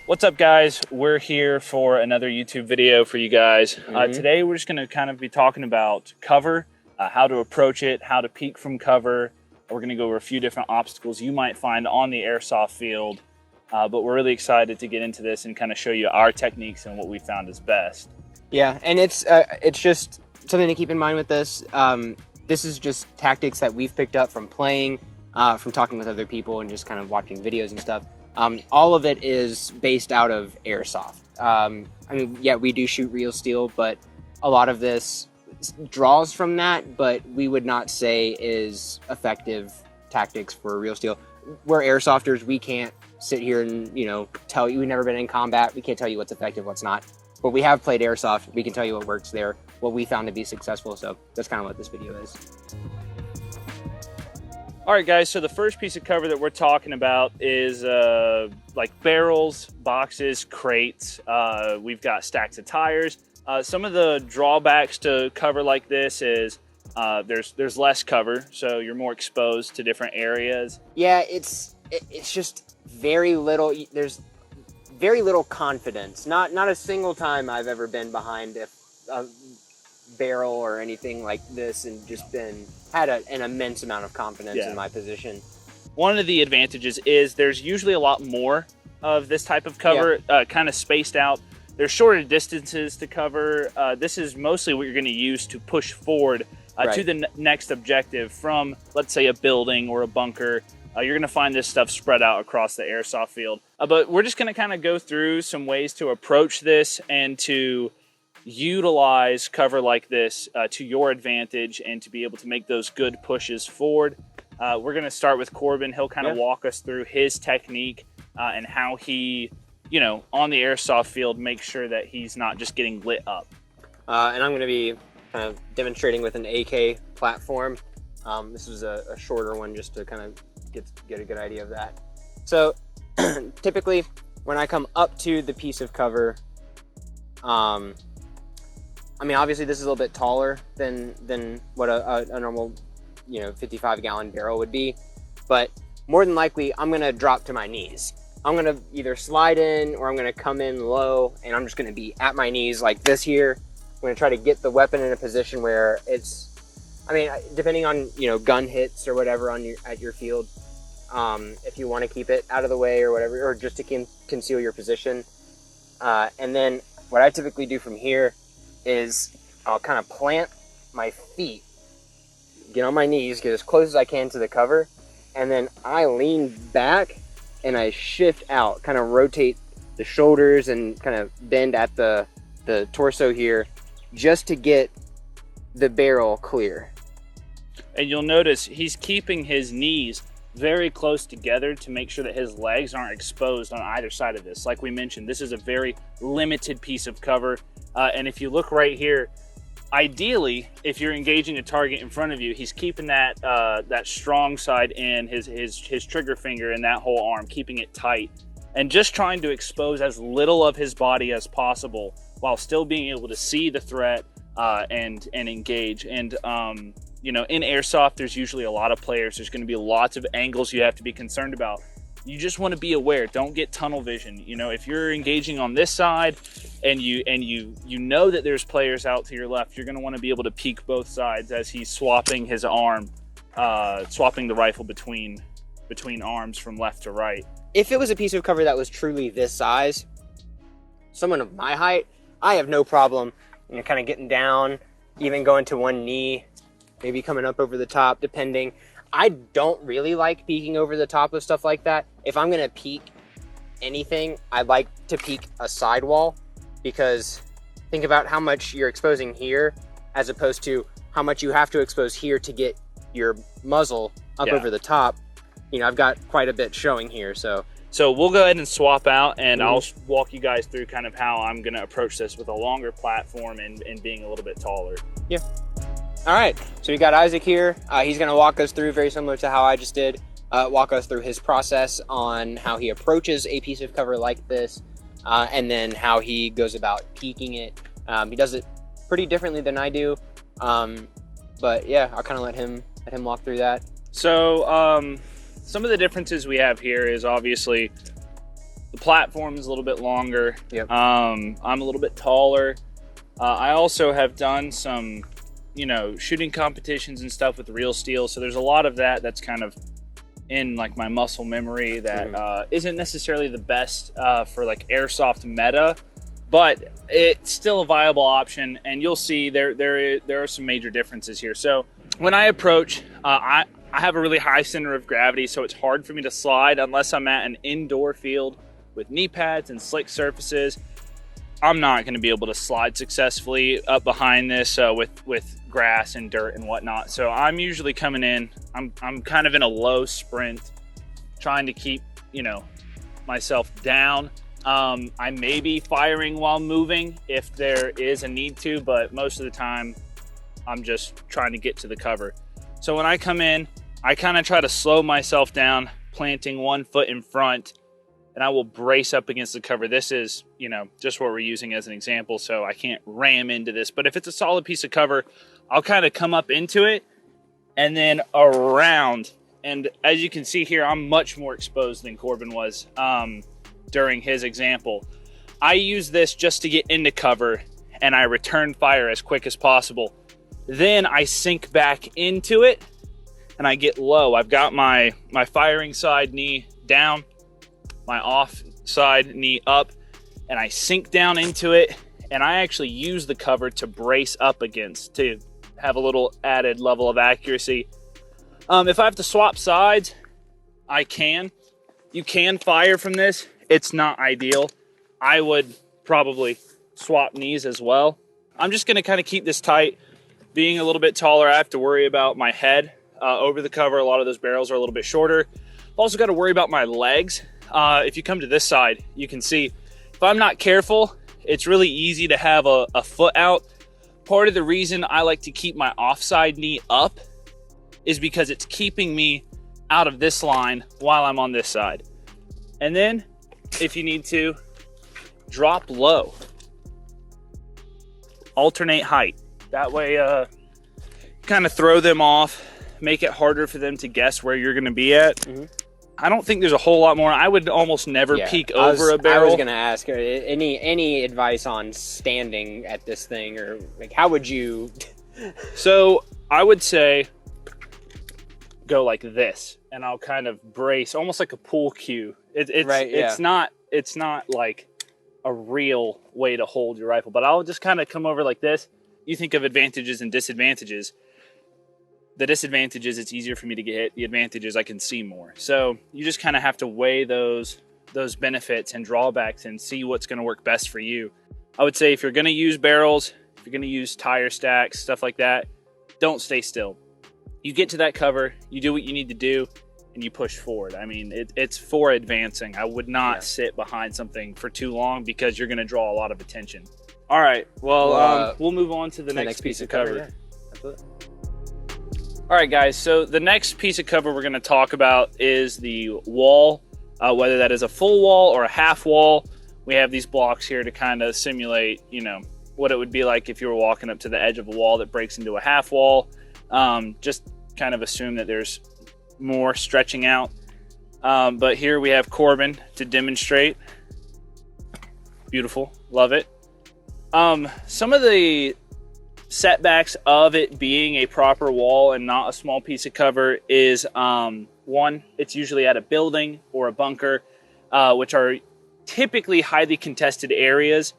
What's up, guys? We're here for another YouTube video for you guys. Today we're just going to kind of be talking about cover, how to approach it, how to peek from cover. We're going to go over a few different obstacles you might find on the airsoft field, but we're really excited to get into this and kind of show you our techniques and what we found is best. Yeah, and it's just something to keep in mind with this. This is just tactics that we've picked up from playing, from talking with other people and just kind of watching videos and stuff. All of it is based out of Airsoft. I mean, yeah, we do shoot real steel, but a lot of this draws from that, but we would not say is effective tactics for real steel. We're airsofters. We can't sit here and, tell you, we've never been in combat. We can't tell you what's effective, what's not. But we have played Airsoft. We can tell you what works there, what we found to be successful. So that's kind of what this video is. All right, guys, so the first piece of cover that we're talking about is like barrels, boxes, crates. We've got stacks of tires. Some of the drawbacks to cover like this is there's less cover, so you're more exposed to different areas. Yeah, it's just very little. There's very little confidence. Not a single time I've ever been behind a barrel or anything like this and just had an immense amount of confidence in my position. One of the advantages is there's usually a lot more of this type of cover, kind of spaced out. There's shorter distances to cover. This is mostly what you're going to use to push forward to the next objective from, let's say, a building or a bunker. You're going to find this stuff spread out across the airsoft field. But we're just going to kind of go through some ways to approach this and to utilize cover like this to your advantage and to be able to make those good pushes forward. We're going to start with Corbin. He'll kind of walk us through his technique and how he, on the airsoft field, make sure that he's not just getting lit up. And I'm going to be kind of demonstrating with an AK platform. This is a shorter one just to kind of get a good idea of that. So typically when I come up to the piece of cover, I mean, obviously this is a little bit taller than what a normal, 55-gallon barrel would be, but more than likely I'm gonna drop to my knees. I'm gonna either slide in or I'm gonna come in low, and I'm just gonna be at my knees like this here. I'm gonna try to get the weapon in a position where it's, I mean, depending on, gun hits or whatever at your field, if you want to keep it out of the way or whatever, or just to conceal your position. And then what I typically do from here is I'll kind of plant my feet, get on my knees, get as close as I can to the cover, and then I lean back and I shift out, kind of rotate the shoulders and kind of bend at the torso here just to get the barrel clear. And you'll notice he's keeping his knees very close together to make sure that his legs aren't exposed on either side of this. Like we mentioned, this is a very limited piece of cover. And if you look right here, ideally, if you're engaging a target in front of you, he's keeping that that strong side in, his trigger finger and that whole arm, keeping it tight, and just trying to expose as little of his body as possible while still being able to see the threat and engage. And in airsoft, there's usually a lot of players. There's going to be lots of angles you have to be concerned about. You just want to be aware. Don't get tunnel vision. If you're engaging on this side and you know that there's players out to your left, you're going to want to be able to peek both sides as he's swapping his arm, swapping the rifle between arms from left to right. If it was a piece of cover that was truly this size, someone of my height, I have no problem, kind of getting down, even going to one knee, maybe coming up over the top, depending. I don't really like peeking over the top of stuff like that. If I'm gonna peek anything, I like to peek a sidewall, because think about how much you're exposing here as opposed to how much you have to expose here to get your muzzle up over the top. I've got quite a bit showing here, so we'll go ahead and swap out, and I'll walk you guys through kind of how I'm gonna approach this with a longer platform and being a little bit taller. Yeah. All right, so we got Isaac here. He's gonna walk us through, very similar to how I just did, walk us through his process on how he approaches a piece of cover like this, and then how he goes about peeking it. He does it pretty differently than I do, but yeah, I'll kind of let him walk through that. So some of the differences we have here is obviously The platform is a little bit longer. Yep. I'm a little bit taller. I also have done some, shooting competitions and stuff with real steel. So there's a lot of that that's kind of in like my muscle memory that isn't necessarily the best for like airsoft meta, but it's still a viable option. And you'll see there are some major differences here. So when I approach, I have a really high center of gravity, so it's hard for me to slide unless I'm at an indoor field with knee pads and slick surfaces. I'm not going to be able to slide successfully up behind this with grass and dirt and whatnot. So I'm usually coming in, I'm kind of in a low sprint, trying to keep, myself down. I may be firing while moving if there is a need to, but most of the time I'm just trying to get to the cover. So when I come in, I kind of try to slow myself down, planting one foot in front, and I will brace up against the cover. This is, just what we're using as an example, so I can't ram into this. But if it's a solid piece of cover, I'll kind of come up into it and then around. And as you can see here, I'm much more exposed than Corbin was during his example. I use this just to get into cover, and I return fire as quick as possible. Then I sink back into it, and I get low. I've got my firing side knee down, my off side knee up, and I sink down into it, and I actually use the cover to brace up against to have a little added level of accuracy. If I have to swap sides, I can. You can fire from this. It's not ideal. I would probably swap knees as well. I'm just going to kind of keep this tight. Being a little bit taller, I have to worry about my head over the cover. A lot of those barrels are a little bit shorter. I've also got to worry about my legs. If you come to this side, you can see if I'm not careful, it's really easy to have a foot out. Part of the reason I like to keep my offside knee up is because it's keeping me out of this line while I'm on this side. And then if you need to, drop low, alternate height. That way, kind of throw them off, make it harder for them to guess where you're going to be at. Mm-hmm. I don't think there's a whole lot more. I would almost never peek over a barrel. I was going to ask, any advice on standing at this thing, or like how would you? So I would say go like this, and I'll kind of brace, almost like a pool cue. It's not like a real way to hold your rifle, but I'll just kind of come over like this. You think of advantages and disadvantages. The disadvantage is it's easier for me to get hit. The advantage is I can see more. So you just kind of have to weigh those benefits and drawbacks and see what's going to work best for you. I would say if you're going to use barrels, if you're going to use tire stacks, stuff like that, don't stay still. You get to that cover, you do what you need to do, and you push forward. I mean, it's for advancing. I would not sit behind something for too long because you're going to draw a lot of attention. All right, well, we'll move on to the next piece of cover. Yeah. Absolutely. All right, guys, so the next piece of cover we're going to talk about is the wall, whether that is a full wall or a half wall. We have these blocks here to kind of simulate, what it would be like if you were walking up to the edge of a wall that breaks into a half wall. Just kind of assume that there's more stretching out. But here we have Corbin to demonstrate. Beautiful, love it. Some of the setbacks of it being a proper wall and not a small piece of cover is one, it's usually at a building or a bunker, which are typically highly contested areas.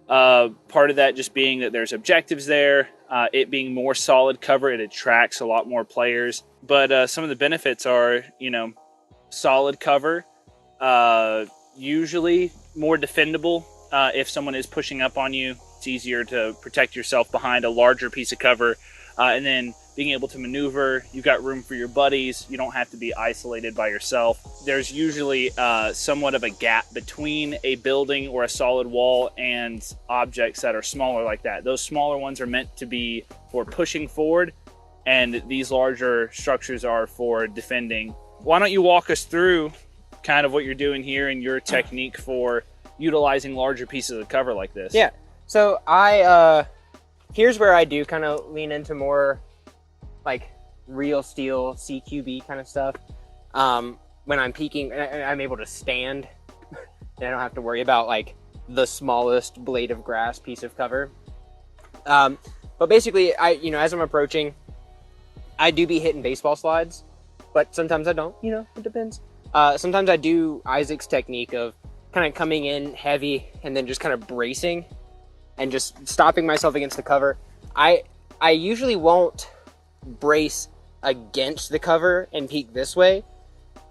Part of that just being that there's objectives there, it being more solid cover, it attracts a lot more players. But some of the benefits are, solid cover, usually more defendable. If someone is pushing up on you, it's easier to protect yourself behind a larger piece of cover. And then being able to maneuver, you've got room for your buddies. You don't have to be isolated by yourself. There's usually somewhat of a gap between a building or a solid wall and objects that are smaller like that. Those smaller ones are meant to be for pushing forward, and these larger structures are for defending. Why don't you walk us through kind of what you're doing here and your technique for utilizing larger pieces of cover like this? Yeah. So here's where I do kind of lean into more like real steel CQB kind of stuff. When I'm peeking, I'm able to stand and I don't have to worry about like the smallest blade of grass piece of cover. But basically, as I'm approaching, I do be hitting baseball slides, but sometimes I don't, it depends. Sometimes I do Isaac's technique of kind of coming in heavy and then just kind of bracing and just stopping myself against the cover. I usually won't brace against the cover and peek this way.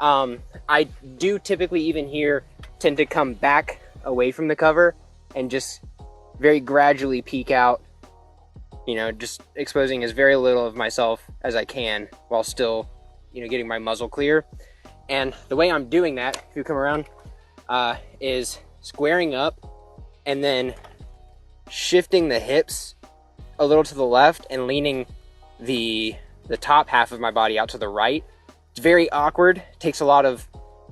I do typically even here tend to come back away from the cover and just very gradually peek out, just exposing as very little of myself as I can while still, getting my muzzle clear. And the way I'm doing that, if you come around, is squaring up and then shifting the hips a little to the left and leaning the top half of my body out to the right. It's very awkward. It takes a lot of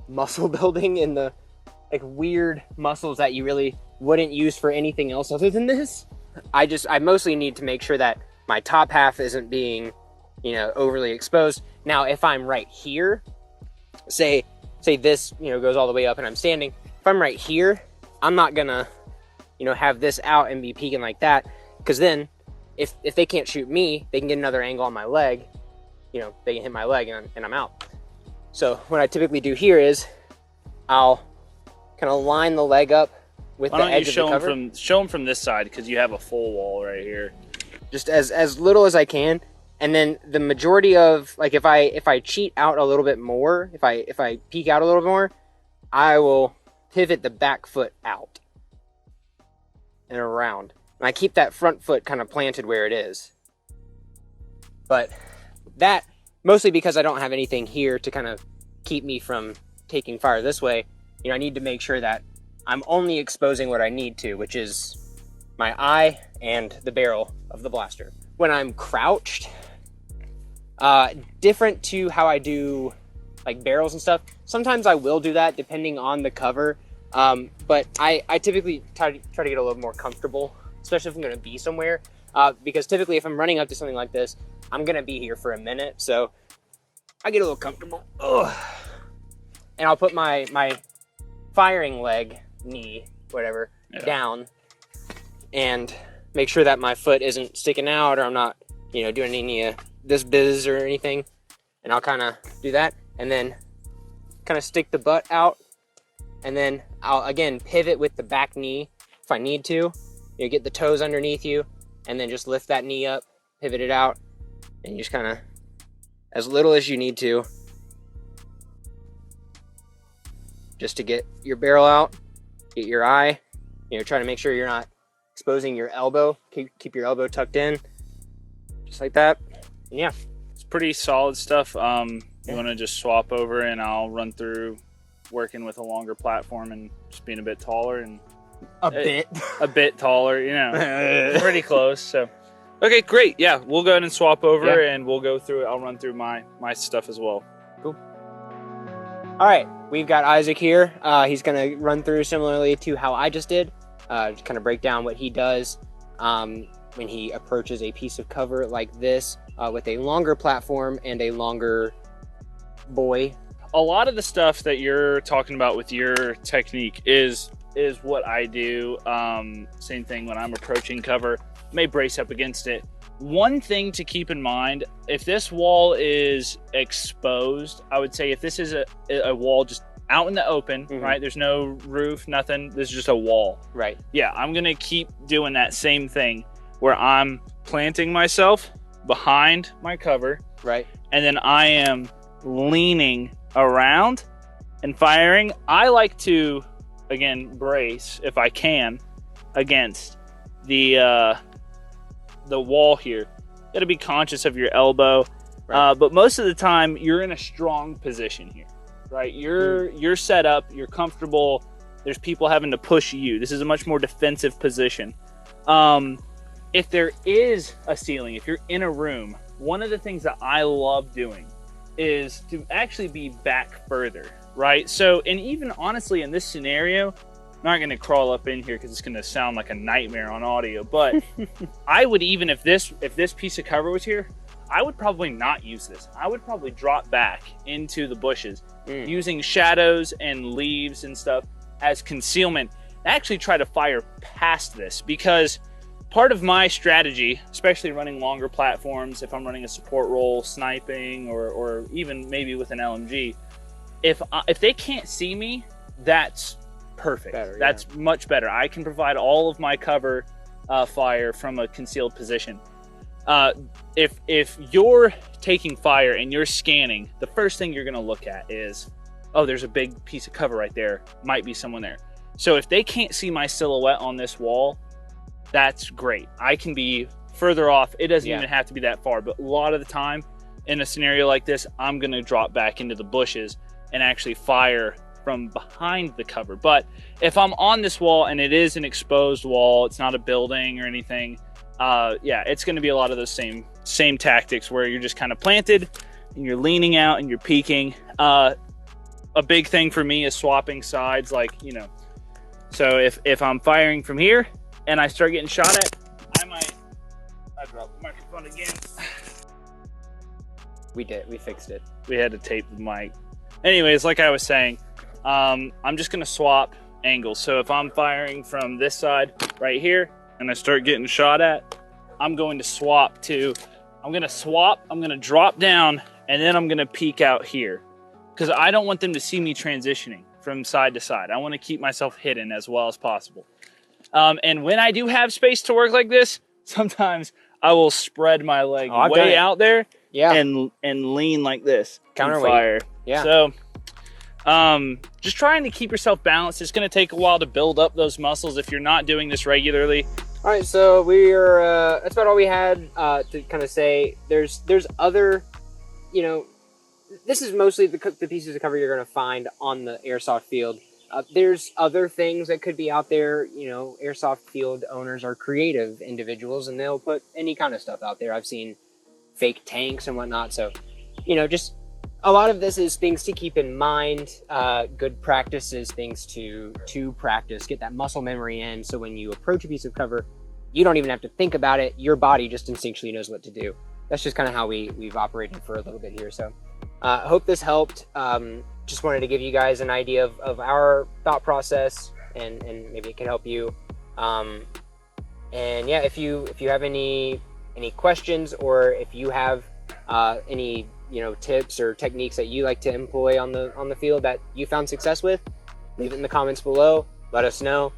muscle building in the like weird muscles that you really wouldn't use for anything else other than this. I mostly need to make sure that my top half isn't being, overly exposed. Now, if I'm right here, say this, goes all the way up and I'm standing. If I'm right here, I'm not gonna, have this out and be peeking like that, because then if they can't shoot me, they can get another angle on my leg. They can hit my leg and I'm out. So what I typically do here is I'll kind of line the leg up with the edge of the cover. Show them from this side, because you have a full wall right here. Just as little as I can, and then the majority of, like, if I cheat out a little bit more, if I peek out a little more, I will pivot the back foot out and around. And I keep that front foot kind of planted where it is. But that, mostly because I don't have anything here to kind of keep me from taking fire this way, I need to make sure that I'm only exposing what I need to, which is my eye and the barrel of the blaster. When I'm crouched, different to how I do like barrels and stuff, sometimes I will do that depending on the cover, but I typically try to get a little more comfortable, especially if I'm going to be somewhere, because typically if I'm running up to something like this, I'm going to be here for a minute, so I get a little comfortable. Ugh. And I'll put my firing leg, knee, whatever, down, and make sure that my foot isn't sticking out, or I'm not, doing any this biz or anything. And I'll kind of do that, and then kind of stick the butt out, and then I'll again pivot with the back knee if I need to. Get the toes underneath you, and then just lift that knee up, pivot it out, and you just kind of, as little as you need to, just to get your barrel out, get your eye, try to make sure you're not exposing your elbow. Keep your elbow tucked in, just like that. And yeah, it's pretty solid stuff. You want to just swap over, and I'll run through working with a longer platform and just being a bit taller and a bit taller. Pretty close. So, okay, great. Yeah, we'll go ahead and swap over, and we'll go through it. I'll run through my stuff as well. Cool. All right, we've got Isaac here. He's going to run through similarly to how I just did, to kind of break down what he does when he approaches a piece of cover like this with a longer platform and a longer buoy. A lot of the stuff that you're talking about with your technique is what I do. Same thing when I'm approaching cover, may brace up against it. One thing to keep in mind, if this wall is exposed, I would say if this is a wall just out in the open, right? There's no roof, nothing. This is just a wall. Right. Yeah, I'm going to keep doing that same thing where I'm planting myself behind my cover. Right. And then I am leaning around and firing. I like to, again, brace, if I can, against the wall here. You got to be conscious of your elbow, right. But most of the time you're in a strong position here, right? You're set up, you're comfortable. There's people having to push you. This is a much more defensive position. If there is a ceiling, if you're in a room, one of the things that I love doing is to actually be back further, right? So, and even honestly in this scenario, I'm not going to crawl up in here because it's going to sound like a nightmare on audio, but I would, even if this piece of cover was here, I would probably not use this. I would probably drop back into the bushes using shadows and leaves and stuff as concealment, and actually try to fire past this, because part of my strategy, especially running longer platforms, if I'm running a support role, sniping, or even maybe with an LMG, if they can't see me, that's perfect. Better, that's much better. I can provide all of my cover fire from a concealed position. If you're taking fire and you're scanning, the first thing you're going to look at is, oh, there's a big piece of cover right there. Might be someone there. So if they can't see my silhouette on this wall, that's great. I can be further off. It doesn't even have to be that far, but a lot of the time in a scenario like this, I'm going to drop back into the bushes and actually fire from behind the cover. But if I'm on this wall and it is an exposed wall, it's not a building or anything, yeah, it's going to be a lot of those same tactics where you're just kind of planted and you're leaning out and you're peeking. A big thing for me is swapping sides, like, you know, so if I'm firing from here and I start getting shot at, I dropped the microphone again. We fixed it. We had to tape the mic. Anyways, like I was saying, I'm just gonna swap angles. So if I'm firing from this side right here and I start getting shot at, I'm going to swap to, I'm gonna drop down, and then I'm gonna peek out here, because I don't want them to see me transitioning from side to side. I want to keep myself hidden as well as possible. And when I do have space to work like this, sometimes I will spread my leg way out there, and lean like this. Counterweight. Fire. Yeah. So just trying to keep yourself balanced. It's going to take a while to build up those muscles if you're not doing this regularly. All right, so we're that's about all we had to kind of say. There's other, you know, this is mostly the pieces of cover you're going to find on the airsoft field. There's other things that could be out there. You know, airsoft field owners are creative individuals, and they'll put any kind of stuff out there. I've seen fake tanks and whatnot. So, you know, just a lot of this is things to keep in mind. Good practices, things to practice, get that muscle memory in. So when you approach a piece of cover, you don't even have to think about it. Your body just instinctually knows what to do. That's just kind of how we've operated for a little bit here. So I hope this helped. Just wanted to give you guys an idea of our thought process, and maybe it can help you. And yeah, if you have any questions, or if you have any, you know, tips or techniques that you like to employ on the field that you found success with, leave it in the comments below. Let us know.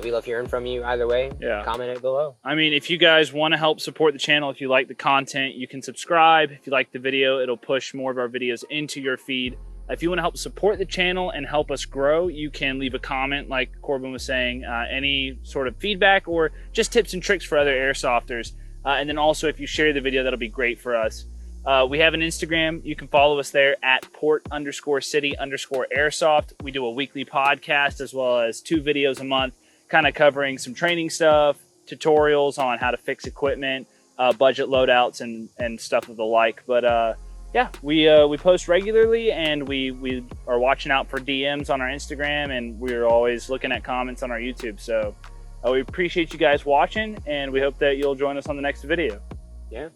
We love hearing from you either way. Yeah. Comment it below. I mean, if you guys want to help support the channel, if you like the content, you can subscribe. If you like the video, it'll push more of our videos into your feed. If you want to help support the channel and help us grow, you can leave a comment, like Corbin was saying, any sort of feedback or just tips and tricks for other airsofters. And then also, if you share the video, that'll be great for us. We have an Instagram. You can follow us there at port_city_airsoft. We do a weekly podcast as well as 2 videos a month, kind of covering some training stuff, tutorials on how to fix equipment, budget loadouts, and stuff of the like. But yeah, we post regularly, and we are watching out for DMs on our Instagram, and we're always looking at comments on our YouTube. So we appreciate you guys watching, and we hope that you'll join us on the next video. Yeah.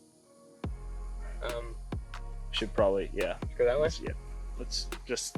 Should probably, go that way. Yeah. Let's just